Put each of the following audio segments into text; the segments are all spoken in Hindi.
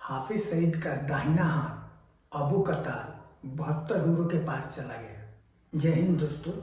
हाफिज सईद का दाहिना हाथ अबू कताल 72 यूरो के पास चला गया। जय हिंद दोस्तों,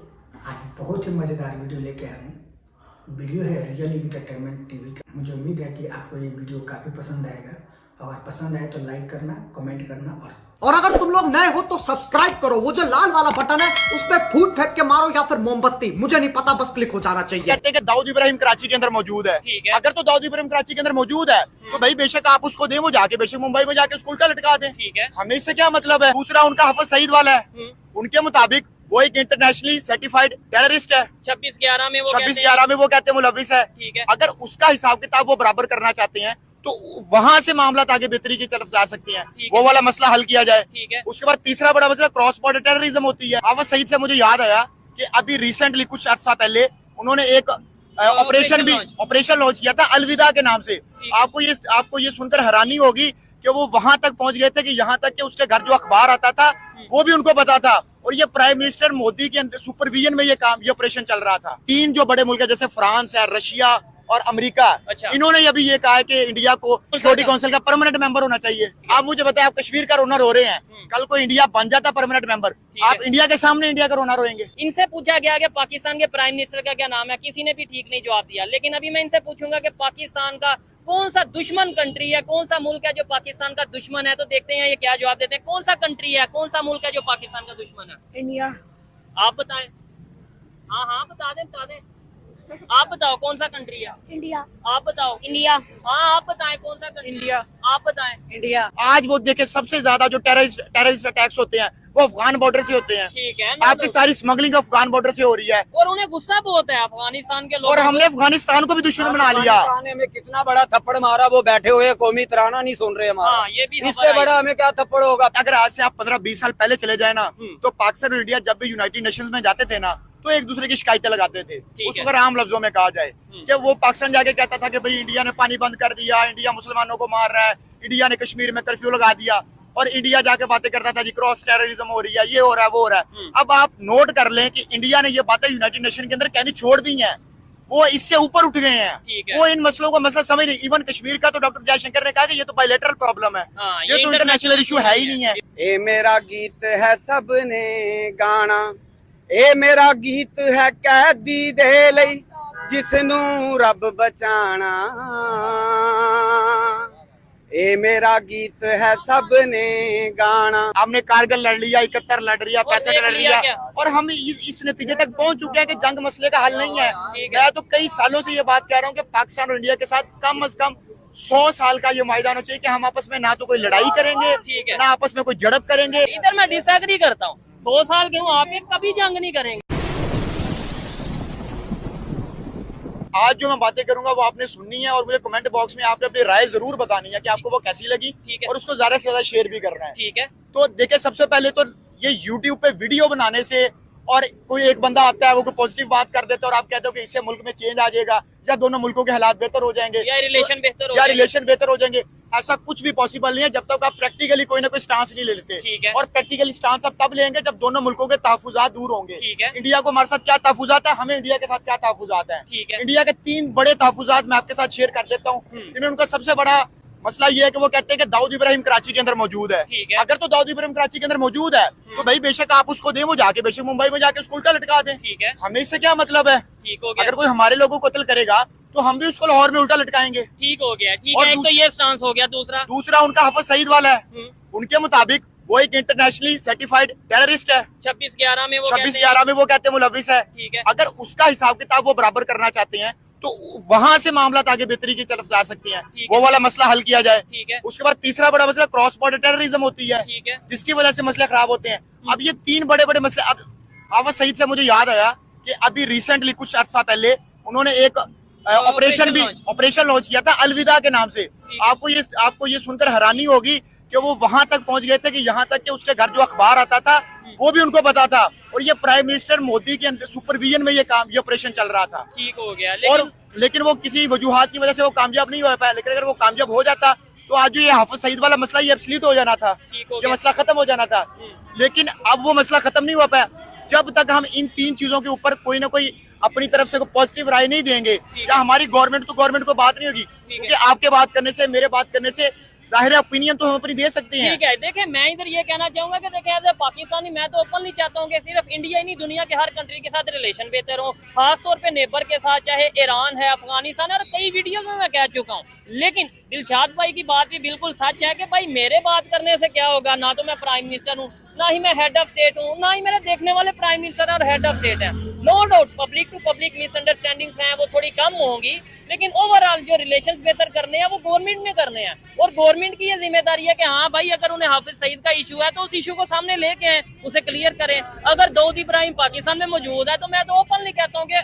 आज बहुत ही मज़ेदार वीडियो लेके आया हूँ। वीडियो है रियल इंटरटेनमेंट टीवी का। मुझे उम्मीद है कि आपको ये वीडियो काफ़ी पसंद आएगा। अगर पसंद आए तो लाइक करना, कमेंट करना और अगर तुम लोग नए हो तो सब्सक्राइब करो। वो जो लाल वाला बटन है उस पर फूट फेंक के मारो या फिर मोमबत्ती, मुझे नहीं पता, बस क्लिक हो जाना चाहिए। कहते हैं कि दाऊद इब्राहिम कराची के अंदर मौजूद है। अगर तो दाऊद इब्राहिम कराची के अंदर मौजूद है तो भाई बेशक आप उसको दें, वो जाके बेशक मुंबई में जाके उसको उल्टा लटका दें। ठीक है, हमें इससे क्या मतलब है। दूसरा उनका हाफिज सईद वाला है, उनके मुताबिक वो एक इंटरनेशनली सर्टिफाइड टेररिस्ट है। 26/11 में वो 26/11 में वो कहते हैं मुलविस है। ठीक है, अगर उसका हिसाब किताब वो बराबर करना चाहते हैं तो वहां से मामला आगे बेहतरी की तरफ जा सकते हैं, वो वाला मसला हल किया जाए। ठीक है। उसके बाद तीसरा बड़ा मसला क्रॉस बॉर्डर टेररिज्म होती है। हाफिज सईद से मुझे याद आया कि अभी रिसेंटली कुछ अर्सा पहले उन्होंने एक ऑपरेशन लॉन्च किया था अलविदा के नाम से। आपको ये सुनकर हैरानी होगी कि वो वहां तक पहुंच गए थे कि यहाँ तक कि उसके घर जो अखबार आता था वो भी उनको पता था, और ये प्राइम मिनिस्टर मोदी के सुपरविजन में ये ऑपरेशन चल रहा था। 3 जो बड़े मुल्क है जैसे फ्रांस है, रशिया और अमेरिका, अच्छा। इन्होंने अभी ये कहा है कि इंडिया को सिक्योरिटी काउंसिल का परमानेंट मेंबर होना चाहिए। आप मुझे बताएं, आप कश्मीर का रोना रो रहे हैं, कल को इंडिया बन जाता परमानेंट मेंबर, आप इंडिया के सामने इंडिया का रोना रोएंगे। इनसे पूछा गया कि पाकिस्तान के प्राइम मिनिस्टर का क्या नाम है, किसी ने भी ठीक नहीं जवाब दिया। लेकिन अभी मैं इनसे पूछूंगा कि पाकिस्तान का कौन सा दुश्मन कंट्री है, कौन सा मुल्क है जो पाकिस्तान का दुश्मन है, तो देखते हैं ये क्या जवाब देते हैं। कौन सा कंट्री है, कौन सा मुल्क है जो पाकिस्तान का दुश्मन है? इंडिया। आप बताएं। हाँ बता दें। आप बताओ कौन सा कंट्री है? इंडिया। आप बताओ। इंडिया। हाँ आप बताएं कौन सा कंट्री? इंडिया। आप बताएं। इंडिया। आज वो देखे सबसे ज्यादा जो टेररिस्ट अटैक्स होते हैं वो अफगान बॉर्डर से होते हैं। ठीक है, आपकी सारी स्मगलिंग अफगान बॉर्डर से हो रही है, और उन्हें गुस्सा बहुत है अफगानिस्तान के लोगों और को। हमने अफगानिस्तान को भी दुश्मन बना लिया। अफगानिस्तान में कितना बड़ा थप्पड़ मारा, वो बैठे हुए कौमी तराना नहीं सुन रहे हमारा। हाँ, ये भी इससे बड़ा हमें क्या थप्पड़ होगा। अगर आज से आप 15-20 साल पहले चले जाए ना, तो पाकिस्तान और इंडिया जब भी यूनाइटेड नेशंस में जाते थे ना तो एक दूसरे की शिकायतें लगाते थे। उस वक्त आम लफ्जों में कहा जाए कि वो पाकिस्तान जाके कहता था कि भाई इंडिया ने पानी बंद कर दिया, इंडिया मुसलमानों को मार रहा है, इंडिया ने कश्मीर में कर्फ्यू लगा दिया, और इंडिया जाके बातें करता था जी क्रॉस टेररिज्म हो रही है, ये हो रहा है, वो हो रहा है। अब आप नोट कर लें कि इंडिया ने ये बातें यूनाइटेड नेशन के अंदर कहनी छोड़ दी हैं, वो इससे ऊपर उठ गए हैं। वो इन मसलों को मसला समझ नहीं। इवन कश्मीर का तो डॉक्टर जयशंकर ने कहा कि ये तो बायलैटरल प्रॉब्लम है, ये तो इंटरनेशनल इशू है ही नहीं है। ए मेरा गीत है सबने गाना, ए मेरा गीत है कैदी दे लई जिसनू रब बचाना। ए मेरा गीत है सबने गाना। हमने कारगिल लड़ लिया, 71 लड़ लिया, 65 लड़ लिया, और हम इस नतीजे तक पहुंच चुके हैं कि जंग मसले का हल नहीं है। मैं तो कई सालों से ये बात कह रहा हूँ कि पाकिस्तान और इंडिया के साथ कम से कम 100 साल का ये मायदा होना चाहिए कि हम आपस में ना तो कोई लड़ाई करेंगे, ना आपस में कोई झड़प करेंगे। इधर मैं डिसएग्री करता हूँ। 100 साल के हूँ, आप ये कभी जंग नहीं करेंगे। आज जो मैं बातें करूंगा वो आपने सुननी है, और मुझे कमेंट बॉक्स में आपने अपनी राय जरूर बतानी है कि आपको वो कैसी लगी, और उसको ज्यादा से ज्यादा शेयर भी करना है। ठीक है। तो देखिए, सबसे पहले तो ये YouTube पे वीडियो बनाने से, और कोई एक बंदा आता है वो कोई पॉजिटिव बात कर देता है और आप कहते हो कि इससे मुल्क में चेंज आ जाएगा, या दोनों मुल्कों के हालात बेहतर हो जाएंगे, या रिलेशन बेहतर हो जाएंगे, ऐसा कुछ भी पॉसिबल नहीं है जब तक आप प्रैक्टिकली कोई ना कोई स्टांस नहीं ले लेते। ठीक है। और प्रैक्टिकली स्टांस आप तब लेंगे जब दोनों मुल्कों के तहफुजात दूर होंगे। ठीक है। इंडिया को हमारे साथ क्या तहफुजात है, हमें इंडिया के साथ क्या तहफुजात है। ठीक है। इंडिया के 3 बड़े तहफुजात मैं आपके साथ शेयर कर देता हूँ। इनमें उनका सबसे बड़ा मसला ये है कि वो कहते हैं कि दाऊद इब्राहिम कराची के अंदर मौजूद है। अगर तो दाऊद इब्राहिम कराची के अंदर मौजूद है तो भाई बेशक आप उसको दें, वो जाके बेशक मुंबई में जाके उसको उल्टा लटका दें। ठीक है। हमें इससे क्या मतलब है। ठीक हो गया। अगर कोई हमारे लोगों को कत्ल करेगा तो हम भी उसको लाहौर में उल्टा लटकाएंगे। ठीक हो गया। ठीक है, एक तो ये स्टांस हो गया। दूसरा उनका हाफिज सईद वाला है, उनके मुताबिक वो एक इंटरनेशनली सर्टिफाइड टेररिस्ट है। 26/11 में वो 26/11 में वो कहते हैं मुलविस है। ठीक है। अगर उसका हिसाब किताब वो बराबर करना चाहते हैं तो वहां से मामला आगे बेहतरी की तरफ जा सकते हैं, वो वाला मसला हल किया जाए। ठीक है। उसके बाद तीसरा बड़ा मसला क्रॉस बॉर्डर टेररिज्म होती है, ठीक है, जिसकी वजह से मसले खराब होते हैं। अब ये 3 बड़े बड़े मसले। अब हाफिज सईद से मुझे याद आया कि अभी रिसेंटली कुछ अर्सा पहले उन्होंने एक ऑपरेशन लॉन्च किया था अलविदा के नाम से। आपको ये सुनकर हैरानी होगी कि वो वहां तक पहुंच गए थे कि यहाँ तक कि उसके घर जो अखबार आता था वो भी उनको पता था, और ये प्राइम मिनिस्टर मोदी के सुपरविजन में ये ऑपरेशन चल रहा था। ठीक हो गया। लेकिन वो किसी वजूहात की वजह से वो कामयाब नहीं हो पाया। लेकिन अगर वो कामयाब हो जाता तो आज जो ये हाफिज सईद वाला मसला ये एब्सोल्यूट हो जाना था, ये मसला खत्म हो जाना था। लेकिन अब वो मसला खत्म नहीं हो पाया जब तक हम इन 3 चीजों के ऊपर कोई ना कोई अपनी तरफ से कोई पॉजिटिव राय नहीं देंगे, या हमारी गवर्नमेंट को बात नहीं होगी। क्योंकि आपके बात करने से, मेरे बात करने से जाहिर है ओपिनियन तो हम अपनी दे सकते हैं। ठीक है, देखिए मैं इधर ये कहना चाहूंगा कि देखिए एज ए पाकिस्तानी मैं तो ओपनली चाहता हूँ कि सिर्फ इंडिया ही नहीं दुनिया के हर कंट्री के साथ रिलेशन बेहतर हो, खासतौर पे नेबर के साथ, चाहे ईरान है, अफगानिस्तान है, और कई वीडियोस में मैं कह चुका हूँ। लेकिन दिलशाद भाई की बात भी बिल्कुल सच है कि भाई मेरे बात करने से क्या होगा, ना तो मैं प्राइम मिनिस्टर हूँ, ना ही मैं हेड ऑफ स्टेट हूँ, ना ही मेरे देखने वाले प्राइम मिनिस्टर और हेड ऑफ स्टेट हैं। No doubt public to public misunderstandings हैं, वो थोड़ी कम होंगी, लेकिन ओवरऑल जो रिलेशंस बेहतर करने हैं वो गवर्नमेंट ने करने हैं, और गवर्नमेंट की ये जिम्मेदारी है कि हाँ भाई अगर उन्हें हाफिज सईद का इशू है तो उस इशू को सामने लेके आए, उसे क्लियर करें। अगर दाऊद इब्राहिम पाकिस्तान में मौजूद है तो मैं तो ओपनली कहता हूँ कि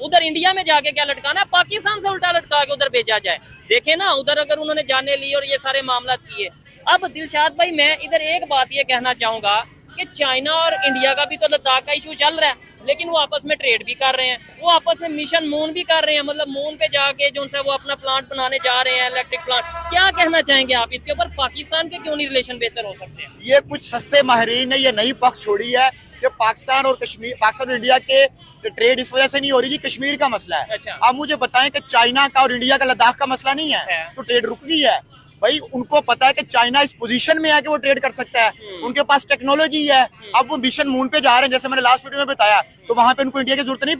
उधर इंडिया में जाके क्या लटकाना है, पाकिस्तान से उल्टा लटका के उधर भेजा जाए। देखे ना उधर अगर उन्होंने जाने ली और ये सारे मामला किए। अब दिलशाद भाई मैं इधर एक बात ये कहना चाहूंगा कि चाइना और इंडिया का भी तो लद्दाख का इशू चल रहा है, लेकिन वो आपस में ट्रेड भी कर रहे हैं, वो आपस में मिशन मून भी कर रहे हैं, मतलब मून पे जाके जो उनसे वो अपना प्लांट बनाने जा रहे हैं, इलेक्ट्रिक प्लांट। क्या कहना चाहेंगे आप इसके ऊपर, पाकिस्तान के क्यों नहीं रिलेशन बेहतर हो सकते हैं? ये कुछ सस्ते माहिरीन ने ये नई पक्ष छोड़ी है कि पाकिस्तान और कश्मीर, पाकिस्तान और इंडिया के ट्रेड इस वजह से नहीं हो रही, कश्मीर का मसला है। अच्छा। आप मुझे बताएं कि चाइना का और इंडिया का लद्दाख का मसला नहीं है तो ट्रेड रुक गई है। भाई उनको पता है कि चाइना इस पोजीशन में है कि वो ट्रेड कर सकता है, उनके पास टेक्नोलॉजी है। अब वो मिशन मून पे जा रहे हैं, जैसे मैंने लास्ट वीडियो में बताया, तो वहां पे उनको इंडिया की जरूरत नहीं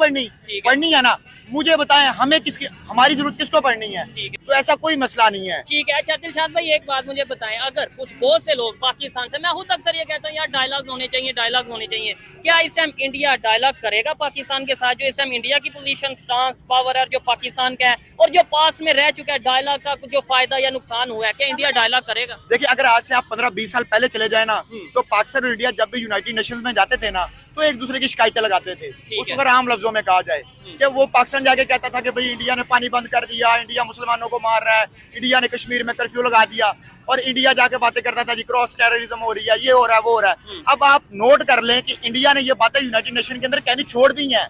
पड़नी है ना। मुझे बताएं हमें किसकी, हमारी जरूरत किसको पड़नी है? तो ऐसा कोई मसला नहीं है। ठीक है। अच्छा दिलशाद भाई एक बात मुझे बताएं, अगर कुछ बहुत से लोग पाकिस्तान से, मैं खुद अक्सर ये कहता हूँ यार डायलॉग होने चाहिए, डायलॉग होने चाहिए, क्या इस टाइम इंडिया डायलॉग करेगा पाकिस्तान के साथ? जो इस टाइम इंडिया की पोजीशन, स्टांस, पावर है जो पाकिस्तान का है और जो पास में रह चुका है, डायलॉग का जो फायदा या नुकसान हुआ है, क्या इंडिया डायलॉग करेगा? देखिए अगर आज से आप 15-20 साल पहले चले जाए ना, तो पाकिस्तान और इंडिया जब भी यूनाइटेड नेशंस में जाते थे ना, तो एक दूसरे की शिकायतें लगाते थे। उस अगर आम लफ्जों में कहा जाए कि वो पाकिस्तान जाके कहता था कि भाई इंडिया ने पानी बंद कर दिया, इंडिया मुसलमानों को मार रहा है, इंडिया ने कश्मीर में कर्फ्यू लगा दिया, और इंडिया जाके बातें करता था जी क्रॉस टेररिज्म हो रही है, ये हो रहा है, वो हो रहा है। अब आप नोट कर लें कि इंडिया ने ये बातें यूनाइटेड नेशन के अंदर कहनी छोड़ दी हैं,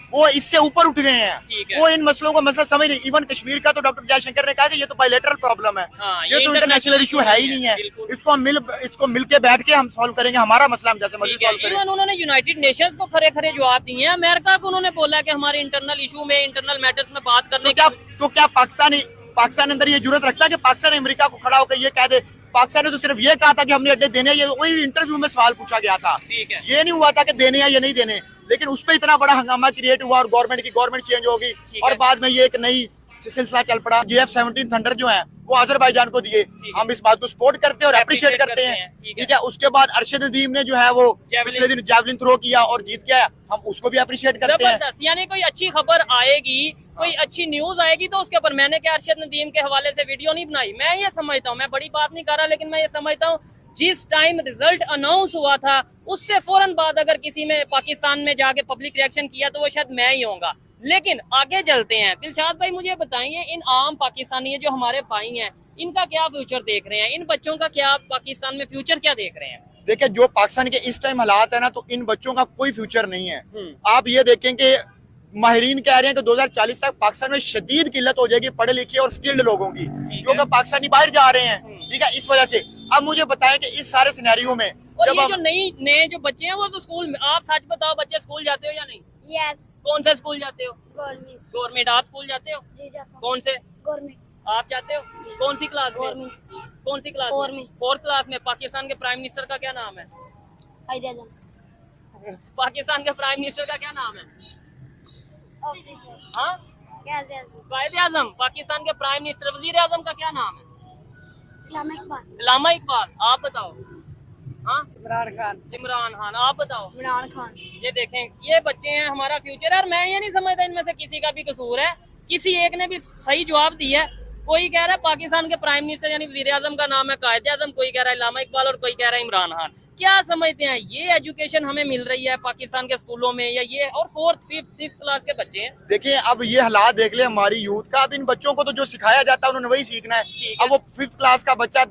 वो इससे ऊपर उठ गए हैं, वो इन मसलों को मसला समझ नहीं। इवन कश्मीर का तो डॉक्टर जयशंकर ने कहा कि ये तो बायलैटरल प्रॉब्लम है, ये तो इंटरनेशनल इशू है ही नहीं है, इसको मिल के बैठ के हम सॉल्व करेंगे, हमारा मसला हम जैसे मर्जी सॉल्व करेंगे। उन्होंने यूनाइटेड नेशंस को खरे खरे जवाब दिए हैं, अमेरिका को उन्होंने बोला कि हमारे इंटरनल इशू में, इंटरनल मैटर्स में बात करने तो क्या पाकिस्तान अंदर ये जरूरत रखता है कि पाकिस्तान अमेरिका को खड़ा होकर ये कह दे? पाकिस्तान ने तो सिर्फ ये कहा था कि हमने अड्डे देने, ये वही इंटरव्यू में सवाल पूछा गया था, ये नहीं हुआ था कि देने या ये नहीं देने। लेकिन उस पर इतना बड़ा हंगामा क्रिएट हुआ और गवर्नमेंट चेंज होगी, और बाद में ये एक नई सिलसिला चल पड़ा। JF-17 थंडर जो है वो अजरबैजान को दिए, हम इस बात को सपोर्ट करते हैं और अप्रिशिएट करते हैं, ठीक है। उसके बाद अरशद नदीम ने जो है वो पिछले दिन जैवलिन थ्रो किया और जीत गया, हम उसको भी अप्रिशिएट करते हैं। यानी कोई अच्छी खबर आएगी, कोई अच्छी न्यूज आएगी तो उसके ऊपर मैंने क्या अरशद नदीम के हवाले से वीडियो नहीं बनाई। मैं ये समझता हूँ, मैं बड़ी बात नहीं कर रहा, लेकिन मैं ये समझता हूँ जिस टाइम रिजल्ट अनाउंस हुआ था उससे फौरन बाद अगर किसी में पाकिस्तान में जाके पब्लिक रिएक्शन किया तो वो शायद मैं ही होऊंगा। लेकिन आगे चलते हैं, दिलशाद भाई मुझे बताइए इन आम पाकिस्तानी जो हमारे भाई हैं, इनका क्या फ्यूचर देख रहे हैं? इन बच्चों का क्या पाकिस्तान में फ्यूचर क्या देख रहे हैं? देखिए जो पाकिस्तान के इस टाइम हालात है ना, तो इन बच्चों का कोई फ्यूचर नहीं है। आप ये देखें कि माहिरीन कह रहे हैं कि 2040 तक पाकिस्तान में शदीद किल्लत हो जाएगी पढ़े लिखे और स्किल्ड लोगों की, क्योंकि पाकिस्तानी बाहर जा रहे हैं, ठीक है, इस वजह से। अब मुझे बताएं कि इस सारे सिनेरियो में और ये जो नए जो बच्चे हैं वो तो स्कूल में, आप सच बताओ बच्चे स्कूल जाते हो या नहीं? यस। कौन सा स्कूल जाते हो? गवर्नमेंट। गवर्नमेंट। आप स्कूल जाते हो? जी जाता हूं। कौन से? गवर्नमेंट। आप जाते हो? कौन सी क्लास में? गवर्नमेंट। कौन सी क्लास? फोर्थ क्लास में। पाकिस्तान के प्राइम मिनिस्टर का क्या नाम है? कायदे आज़म। पाकिस्तान के प्राइम मिनिस्टर का क्या नाम है? हाँ, कायदे आज़म। पाकिस्तान के प्राइम मिनिस्टर, वजीर आज़म का क्या नाम है? इलामा इकबाल। आप बताओ। हाँ, इमरान खान। आप बताओ। इमरान खान। ये देखें, ये बच्चे हैं, हमारा फ्यूचर है, और मैं ये नहीं समझता इनमें से किसी का भी कसूर है। किसी एक ने भी सही जवाब दिया है। कोई कह रहा है पाकिस्तान के प्राइम मिनिस्टर यानी वजीर आज़म का नाम है कायदे आज़म, कोई कह रहा है इलामा इकबाल और कोई कह रहा है इमरान खान। क्या समझते हैं ये एजुकेशन हमें मिल रही है पाकिस्तान के स्कूलों में, या ये और 4th, 5th, 6th क्लास के बच्चे हैं? देखिए अब ये हालात देख ले हमारी यूथ का। अब इन बच्चों को तो जो सिखाया जाता है उन्होंने वही सीखना है। अब वो 5th क्लास का बच्चा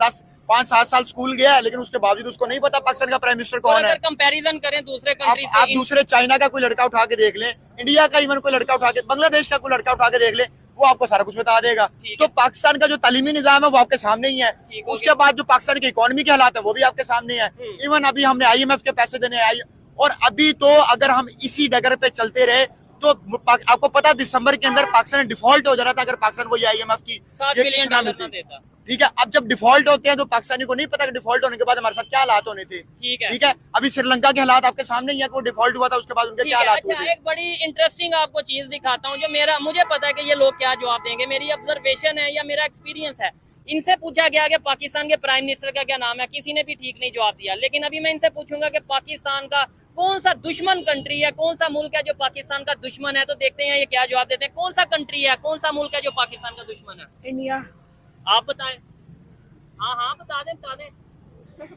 5-7 साल स्कूल गया है, लेकिन उसके बावजूद उसको नहीं पता पाकिस्तान का प्राइम मिनिस्टर कौन है। अगर कंपैरिजन करें दूसरे कंट्री से, आप दूसरे चाइना का कोई लड़का उठा के देख लें, इंडिया का इवन कोई लड़का उठा के, बांग्लादेश का कोई लड़का उठा के देख ले, वो आपको सारा कुछ बता देगा। तो पाकिस्तान का जो तालीमी निजाम है वो आपके सामने ही है। उसके बाद जो पाकिस्तान की इकोनॉमी के हालात है वो भी आपके सामने है। इवन अभी हमने IMF के पैसे देने आई, और अभी तो अगर हम इसी डगर पे चलते रहे तो आपको पता दिसंबर के अंदर पाकिस्तान डिफॉल्ट हो जाना था अगर पाकिस्तान को IMF की $7 बिलियन ना देता। ठीक है। अब जब डिफॉल्ट होते हैं तो पाकिस्तानी को नहीं पता कि डिफॉल्ट होने के बाद हमारे साथ क्या हालात होने थे। ठीक है। अभी श्रीलंका के हालात आपके सामने ही है कि वो डिफॉल्ट हुआ था, उसके बाद उनके क्या हालात हुए थे। एक बड़ी इंटरेस्टिंग आपको चीज दिखाता हूँ जो मुझे पता है कि ये लोग क्या जवाब देंगे। मेरी ऑब्जर्वेशन है या मेरा एक्सपीरियंस है। इनसे पूछा गया कि पाकिस्तान के प्राइम मिनिस्टर का क्या नाम है, किसी ने भी ठीक नहीं जवाब दिया। लेकिन अभी मैं इनसे पूछूंगा कि पाकिस्तान का कौन सा दुश्मन कंट्री है, कौन सा मुल्क है जो पाकिस्तान का दुश्मन है, तो देखते हैं ये क्या जवाब देते हैं। कौन सा कंट्री है, कौन सा मुल्क है जो पाकिस्तान का दुश्मन है? इंडिया। आप बताएं। हाँ बता दें।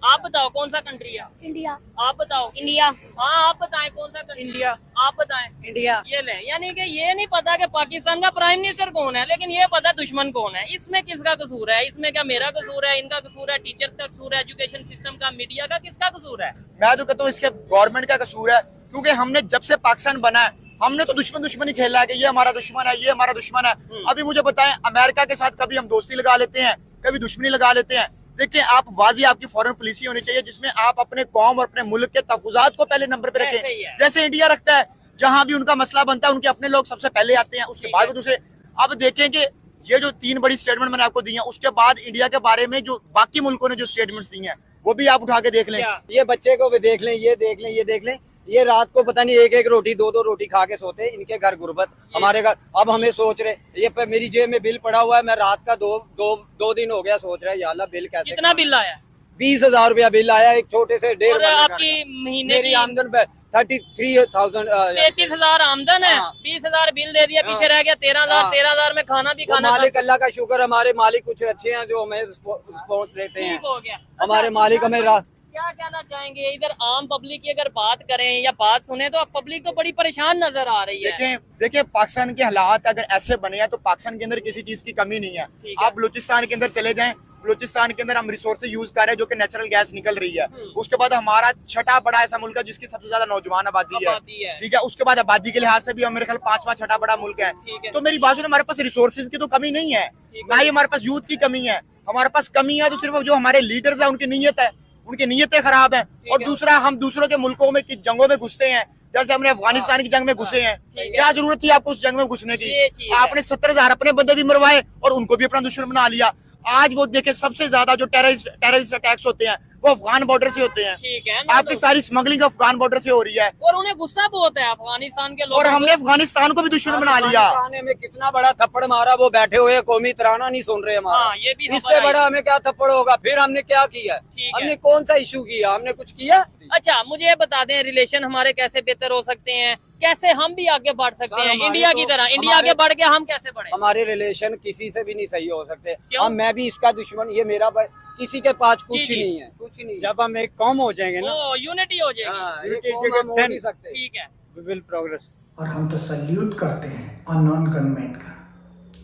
आप बताओ कौन सा कंट्री है? इंडिया। आप बताओ। इंडिया। हाँ आप बताएं कौन सा कंट्री? इंडिया। आप बताएं। इंडिया। ये ले, यानी कि ये नहीं पता कि पाकिस्तान का प्राइम मिनिस्टर कौन है, लेकिन ये पता दुश्मन कौन है। इसमें किसका कसूर है? इसमें क्या मेरा कसूर है, इनका कसूर है, टीचर्स का कसूर है, एजुकेशन सिस्टम का, मीडिया का, किसका कसूर है? मैं तो कहता हूँ इसके गवर्नमेंट का कसूर है, क्योंकि हमने जब से पाकिस्तान बना है हमने तो दुश्मन ही खेला है कि ये हमारा दुश्मन है, ये हमारा दुश्मन है। अभी मुझे बताएं, अमेरिका के साथ कभी हम दोस्ती लगा लेते हैं, कभी दुश्मनी लगा लेते हैं। देखिए आप वाजी आपकी फॉरेन पॉलिसी होनी चाहिए जिसमें आप अपने कौम और अपने मुल्क के तहफुजात को पहले नंबर पे रखें, जैसे इंडिया रखता है। जहां भी उनका मसला बनता है उनके अपने लोग सबसे पहले आते हैं, उसके बाद वो दूसरे। अब देखें कि ये जो 3 बड़ी स्टेटमेंट मैंने आपको दी है, उसके बाद इंडिया के बारे में जो बाकी मुल्कों ने जो स्टेटमेंट्स दी हैं वो भी आप उठा के देख लें। ये बच्चे को भी देख लें, ये देख लें, ये देख लें। ये रात को पता नहीं एक रोटी 2 रोटी खा के सोते हैं। इनके घर गुर्बत, हमारे घर। अब हमें सोच रहे ये पे मेरी जेब में बिल पड़ा हुआ है, मैं रात का दो दिन हो गया सोच रहा है या अल्लाह बिल कैसे। कितना बिल आया? 20,000 रुपया बिल आया एक छोटे से 1.5 आपकी महीने मेरी की आमदन 33,000 33,000 आमदन है। 20,000 बिल दे दिया, पीछे रह गया 13,000। 13,000 में खाना भी खाना। मालिक अल्लाह का शुक्र, हमारे मालिक कुछ अच्छे हैं जो हमें रिस्पॉन्स देते हैं। हो गया। हमारे मालिक हमें क्या कहना चाहेंगे? इधर आम पब्लिक की अगर बात करें या बात सुने तो पब्लिक तो बड़ी परेशान नजर आ रही है। देखिए पाकिस्तान के हालात अगर ऐसे बने हैं तो पाकिस्तान के अंदर किसी चीज की कमी नहीं है। आप बलूचिस्तान के अंदर चले जाएं, बलूचिस्तान के अंदर हम रिसोर्सेज यूज कर रहे हैं जो कि नेचुरल गैस निकल रही है। उसके बाद हमारा छठा बड़ा ऐसा मुल्क है जिसकी सबसे ज्यादा नौजवान आबादी है। ठीक है। उसके बाद आबादी के लिहाज से भी हम मेरे ख्याल 5वां छठा बड़ा मुल्क है। तो मेरी बात सुनो, हमारे पास रिसोर्सेज की तो कमी नहीं है, ना ही हमारे पास यूथ की कमी है। हमारे पास कमी है तो सिर्फ जो हमारे लीडर्स है उनकी नीयत है, उनकी नीयतें खराब हैं। और दूसरा, हम दूसरों के मुल्कों में जंगों में घुसते हैं, जैसे हमने अफगानिस्तान की जंग में घुसे हैं। क्या जरूरत थी आपको उस जंग में घुसने की? आपने 70,000 अपने बंदे भी मरवाए और उनको भी अपना दुश्मन बना लिया। आज वो देखे सबसे ज्यादा जो टेररिस्ट अटैक्स होते हैं वो अफगान बॉर्डर से होते हैं। ठीक है। आपकी सारी स्मगलिंग अफगान बॉर्डर से हो रही है और उन्हें गुस्सा बहुत है अफगानिस्तान के लोगों और हमने अफगानिस्तान को भी दुश्मन बना लिया। में कितना बड़ा थप्पड़ मारा, वो बैठे हुए कौमी तराना नहीं सुन रहे हमारा। ये भी इससे बड़ा हमें क्या थप्पड़ होगा? फिर हमने क्या किया? हमने कौन सा इशू किया? हमने कुछ किया? अच्छा मुझे ये बता दें, रिलेशन हमारे कैसे बेहतर हो सकते हैं, कैसे हम भी आगे बढ़ सकते हैं इंडिया की तरह? इंडिया आगे बढ़ के हम कैसे बढ़े? हमारे रिलेशन किसी से भी नहीं सही हो सकते। हम, मैं भी इसका दुश्मन, ये मेरा, किसी के पास कुछ नहीं है, कुछ नहीं। जब हम एक कौम हो जाएंगे ना, यूनिटी हो जाएगी। ठीक है, we will progress। और हम तो सल्यूट करते हैं अननोन गनमैन का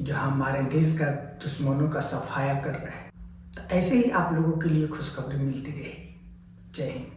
जो हमारे देश का दुश्मनों का सफाया कर रहे हैं। तो ऐसे ही आप लोगों के लिए खुशखबरी मिलती रहेगी। जय हिंद।